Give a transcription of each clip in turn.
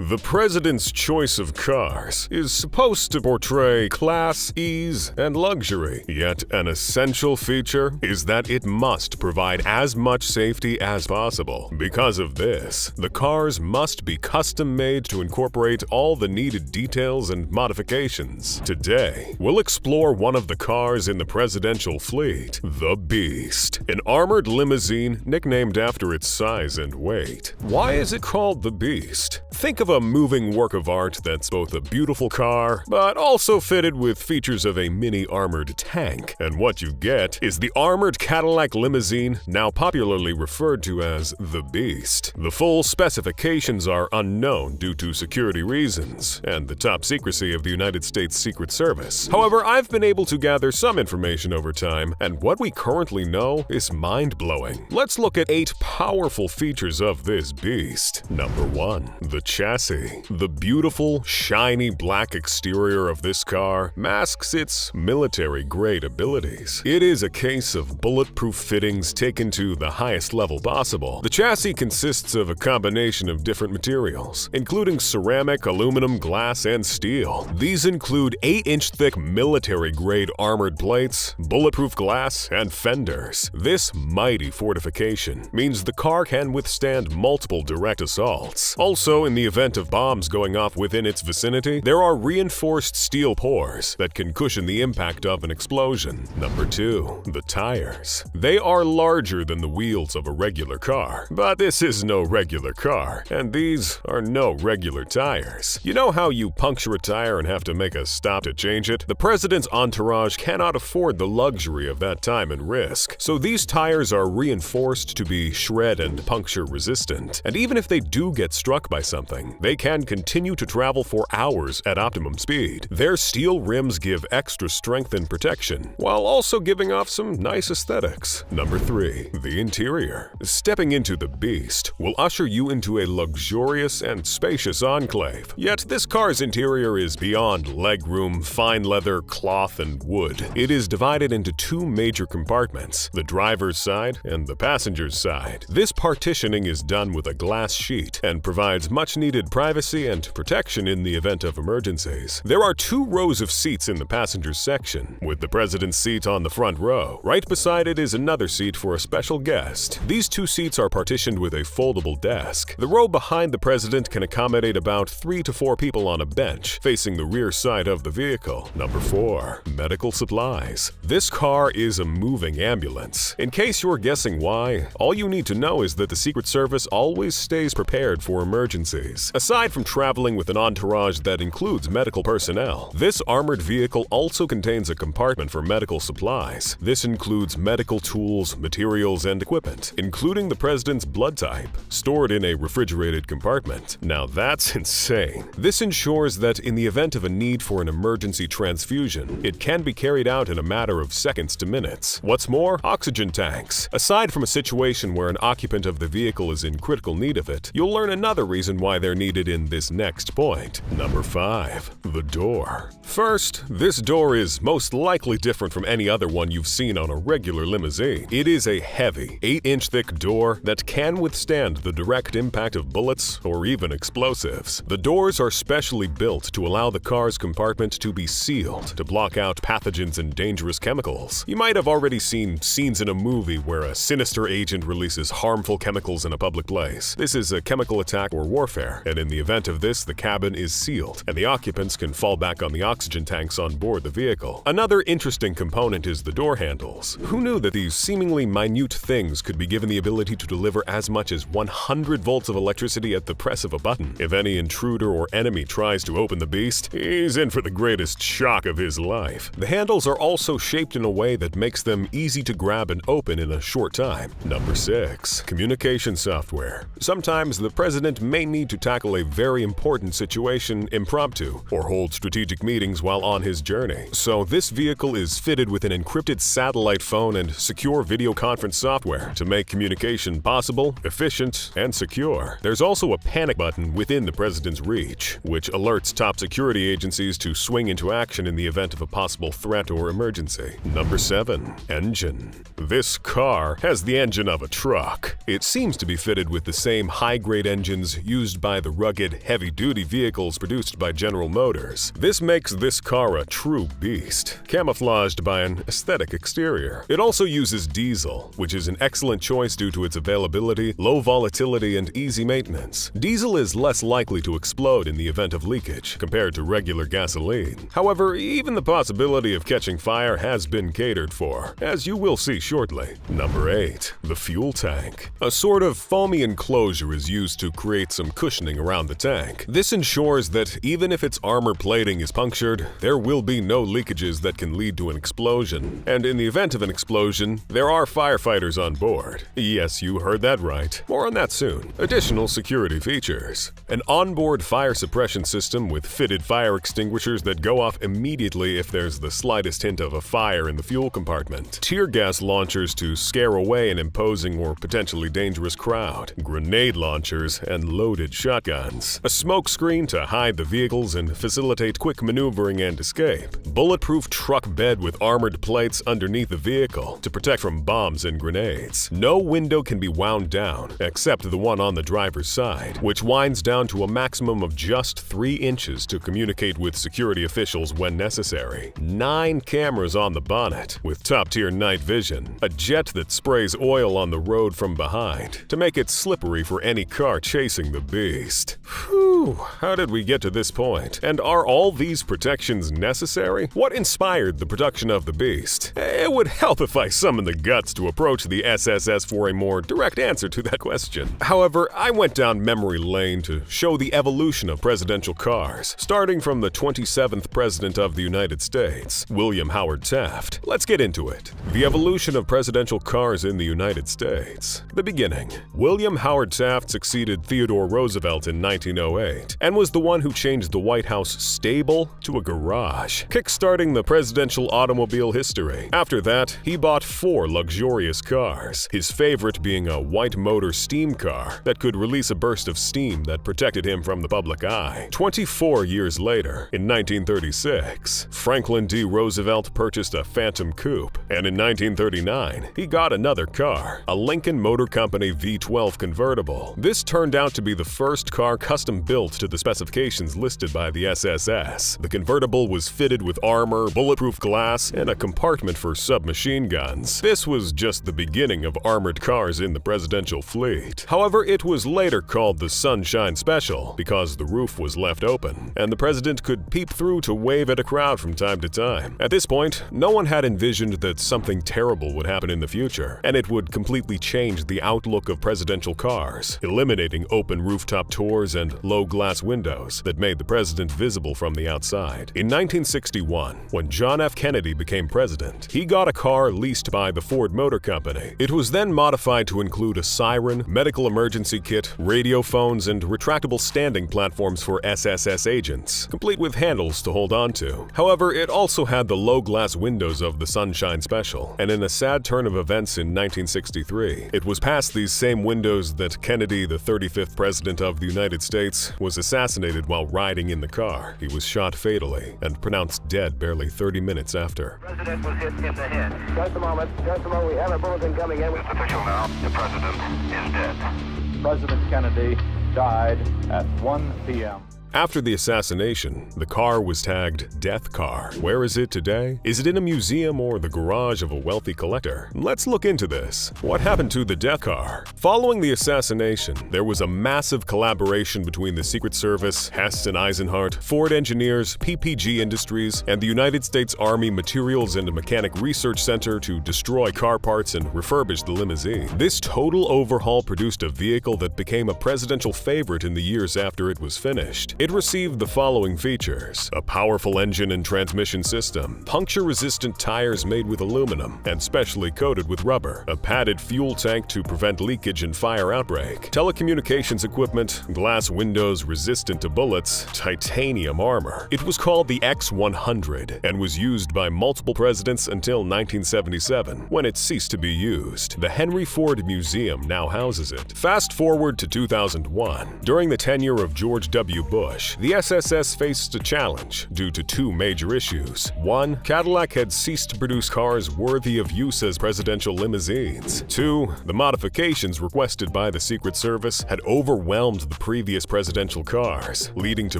The president's choice of cars is supposed to portray class, ease, and luxury, yet an essential feature is that it must provide as much safety as possible. Because of this, the cars must be custom-made to incorporate all the needed details and modifications. Today, we'll explore one of the cars in the presidential fleet, the Beast, an armored limousine nicknamed after its size and weight. Why is it called the Beast? Think of a moving work of art that's both a beautiful car, but also fitted with features of a mini armored tank. And what you get is the armored Cadillac limousine, now popularly referred to as the Beast. The full specifications are unknown due to security reasons and the top secrecy of the United States Secret Service. However, I've been able to gather some information over time, and what we currently know is mind-blowing. Let's look at 8 powerful features of this beast. Number 1. The chassis. The beautiful, shiny black exterior of this car masks its military-grade abilities. It is a case of bulletproof fittings taken to the highest level possible. The chassis consists of a combination of different materials, including ceramic, aluminum, glass, and steel. These include 8-inch thick military-grade armored plates, bulletproof glass, and fenders. This mighty fortification means the car can withstand multiple direct assaults. Also, in the event of bombs going off within its vicinity, there are reinforced steel pores that can cushion the impact of an explosion. Number 2. The tires. They are larger than the wheels of a regular car, but this is no regular car, and these are no regular tires. You know how you puncture a tire and have to make a stop to change it? The president's entourage cannot afford the luxury of that time and risk, so these tires are reinforced to be shred and puncture resistant. And even if they do get struck by something, they can continue to travel for hours at optimum speed. Their steel rims give extra strength and protection, while also giving off some nice aesthetics. Number 3. The interior. Stepping into the Beast will usher you into a luxurious and spacious enclave. Yet this car's interior is beyond legroom, fine leather, cloth, and wood. It is divided into 2 major compartments, the driver's side and the passenger's side. This partitioning is done with a glass sheet and provides much-needed privacy and protection in the event of emergencies. There are 2 rows of seats in the passenger section, with the president's seat on the front row. Right beside it is another seat for a special guest. These 2 seats are partitioned with a foldable desk. The row behind the president can accommodate about 3 to 4 people on a bench, facing the rear side of the vehicle. Number 4. Medical supplies. This car is a moving ambulance. In case you're guessing why, all you need to know is that the Secret Service always stays prepared for emergencies. Aside from traveling with an entourage that includes medical personnel, this armored vehicle also contains a compartment for medical supplies. This includes medical tools, materials, and equipment, including the president's blood type, stored in a refrigerated compartment. Now that's insane. This ensures that in the event of a need for an emergency transfusion, it can be carried out in a matter of seconds to minutes. What's more, oxygen tanks. Aside from a situation where an occupant of the vehicle is in critical need of it, you'll learn another reason why they're needed in this next point. Number 5. The door. First, this door is most likely different from any other one you've seen on a regular limousine. It is a heavy, 8-inch thick door that can withstand the direct impact of bullets or even explosives. The doors are specially built to allow the car's compartment to be sealed to block out pathogens and dangerous chemicals. You might have already seen scenes in a movie where a sinister agent releases harmful chemicals in a public place. This is a chemical attack or warfare, and in the event of this, the cabin is sealed, and the occupants can fall back on the oxygen tanks on board the vehicle. Another interesting component is the door handles. Who knew that these seemingly minute things could be given the ability to deliver as much as 100 volts of electricity at the press of a button? If any intruder or enemy tries to open the Beast, he's in for the greatest shock of his life. The handles are also shaped in a way that makes them easy to grab and open in a short time. Number 6. Communication software. Sometimes the president may need to tackle a very important situation impromptu or hold strategic meetings while on his journey. So this vehicle is fitted with an encrypted satellite phone and secure video conference software to make communication possible, efficient, and secure. There's also a panic button within the president's reach, which alerts top security agencies to swing into action in the event of a possible threat or emergency. Number 7. Engine. This car has the engine of a truck. It seems to be fitted with the same high-grade engines used by the the rugged, heavy-duty vehicles produced by General Motors. This makes this car a true beast, camouflaged by an aesthetic exterior. It also uses diesel, which is an excellent choice due to its availability, low volatility, and easy maintenance. Diesel is less likely to explode in the event of leakage compared to regular gasoline. However, even the possibility of catching fire has been catered for, as you will see shortly. Number 8. The fuel tank. A sort of foamy enclosure is used to create some cushioning around the tank. This ensures that even if its armor plating is punctured, there will be no leakages that can lead to an explosion. And in the event of an explosion, there are firefighters on board. Yes, you heard that right. More on that soon. Additional security features. An onboard fire suppression system with fitted fire extinguishers that go off immediately if there's the slightest hint of a fire in the fuel compartment. Tear gas launchers to scare away an imposing or potentially dangerous crowd. Grenade launchers and loaded shotguns. A smoke screen to hide the vehicles and facilitate quick maneuvering and escape. Bulletproof truck bed with armored plates underneath the vehicle to protect from bombs and grenades. No window can be wound down, except the one on the driver's side, which winds down to a maximum of just 3 inches to communicate with security officials when necessary. 9 cameras on the bonnet, with top-tier night vision. A jet that sprays oil on the road from behind to make it slippery for any car chasing the beast. Whew, how did we get to this point? And are all these protections necessary? What inspired the production of the beast? It would help if I summoned the guts to approach the SSS for a more direct answer to that question. However, I went down memory lane to show the evolution of presidential cars, starting from the 27th President of the United States, William Howard Taft. Let's get into it. The evolution of presidential cars in the United States. The beginning. William Howard Taft succeeded Theodore Roosevelt in 1908 and was the one who changed the White House stable to a garage, kickstarting the presidential automobile history. After that, he bought 4 luxurious cars, his favorite being a white motor steam car that could release a burst of steam that protected him from the public eye. 24 years later, in 1936, Franklin D. Roosevelt purchased a Phantom Coupe, and in 1939, he got another car, a Lincoln Motor Company V12 convertible. This turned out to be the first car custom-built to the specifications listed by the SSS. The convertible was fitted with armor, bulletproof glass, and a compartment for submachine guns. This was just the beginning of armored cars in the presidential fleet. However, it was later called the Sunshine Special because the roof was left open, and the president could peep through to wave at a crowd from time to time. At this point, no one had envisioned that something terrible would happen in the future, and it would completely change the outlook of presidential cars, eliminating open rooftop tours and low glass windows that made the president visible from the outside. In 1961, when John F. Kennedy became president, he got a car leased by the Ford Motor Company. It was then modified to include a siren, medical emergency kit, radio phones, and retractable standing platforms for SSS agents, complete with handles to hold onto. However, it also had the low glass windows of the Sunshine Special, and in a sad turn of events in 1963, it was past these same windows that Kennedy, the 35th President of the United States, was assassinated while riding in the car. He was shot fatally and pronounced dead barely 30 minutes after. The President was hit in the head. Just a moment, we have a bulletin coming in. It's official now. The President is dead. President Kennedy died at 1 p.m. After the assassination, the car was tagged Death Car. Where is it today? Is it in a museum or the garage of a wealthy collector? Let's look into this. What happened to the Death Car? Following the assassination, there was a massive collaboration between the Secret Service, Hess and Eisenhart, Ford Engineers, PPG Industries, and the United States Army Materials and Mechanic Research Center to destroy car parts and refurbish the limousine. This total overhaul produced a vehicle that became a presidential favorite in the years after it was finished. It received the following features: a powerful engine and transmission system, puncture-resistant tires made with aluminum and specially coated with rubber, a padded fuel tank to prevent leakage and fire outbreak, telecommunications equipment, glass windows resistant to bullets, titanium armor. It was called the X100 and was used by multiple presidents until 1977, when it ceased to be used. The Henry Ford Museum now houses it. Fast forward to 2001. During the tenure of George W. Bush, Bush, the SSS faced a challenge due to two major issues. One, Cadillac had ceased to produce cars worthy of use as presidential limousines. Two, the modifications requested by the Secret Service had overwhelmed the previous presidential cars, leading to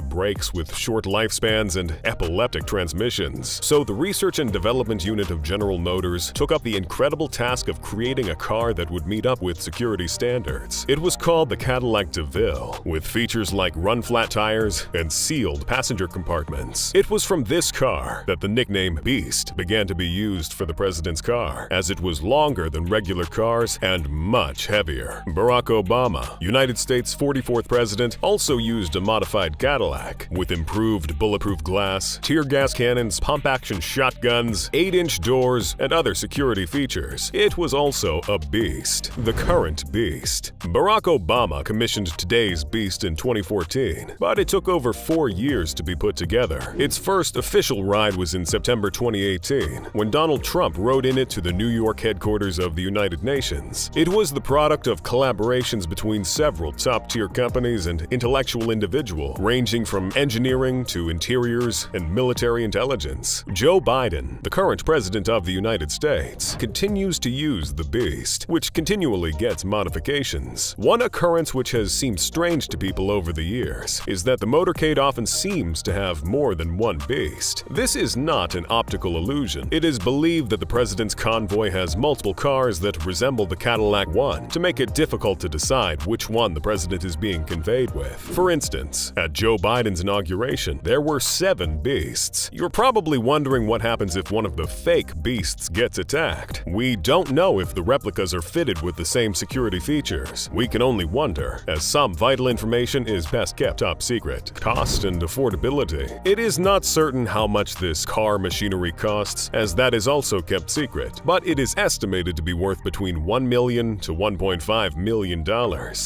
brakes with short lifespans and epileptic transmissions. So the Research and Development Unit of General Motors took up the incredible task of creating a car that would meet up with security standards. It was called the Cadillac DeVille, with features like run-flat tires and sealed passenger compartments. It was from this car that the nickname Beast began to be used for the president's car, as it was longer than regular cars and much heavier. Barack Obama, United States' 44th president, also used a modified Cadillac with improved bulletproof glass, tear gas cannons, pump-action shotguns, 8-inch doors, and other security features. It was also a beast, the current Beast. Barack Obama commissioned today's Beast in 2014, but it took over 4 years to be put together. Its first official ride was in September 2018, when Donald Trump rode in it to the New York headquarters of the United Nations. It was the product of collaborations between several top-tier companies and intellectual individuals, ranging from engineering to interiors and military intelligence. Joe Biden, the current president of the United States, continues to use the Beast, which continually gets modifications. One occurrence which has seemed strange to people over the years is that the motorcade often seems to have more than one Beast. This is not an optical illusion. It is believed that the president's convoy has multiple cars that resemble the Cadillac one to make it difficult to decide which one the president is being conveyed with. For instance, at Joe Biden's inauguration, there were 7 Beasts. You're probably wondering what happens if one of the fake Beasts gets attacked. We don't know if the replicas are fitted with the same security features. We can only wonder, as some vital information is best kept top secret. Cost and affordability. It is not certain how much this car machinery costs, as that is also kept secret, but it is estimated to be worth between $1 million to $1.5 million.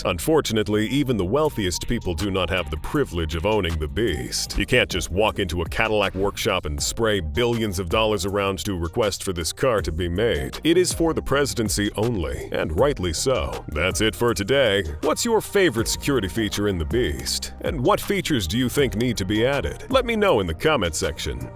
Unfortunately, even the wealthiest people do not have the privilege of owning the Beast. You can't just walk into a Cadillac workshop and spray billions of dollars around to request for this car to be made. It is for the presidency only, and rightly so. That's it for today. What's your favorite security feature in the Beast? And what features do you think need to be added? Let me know in the comment section.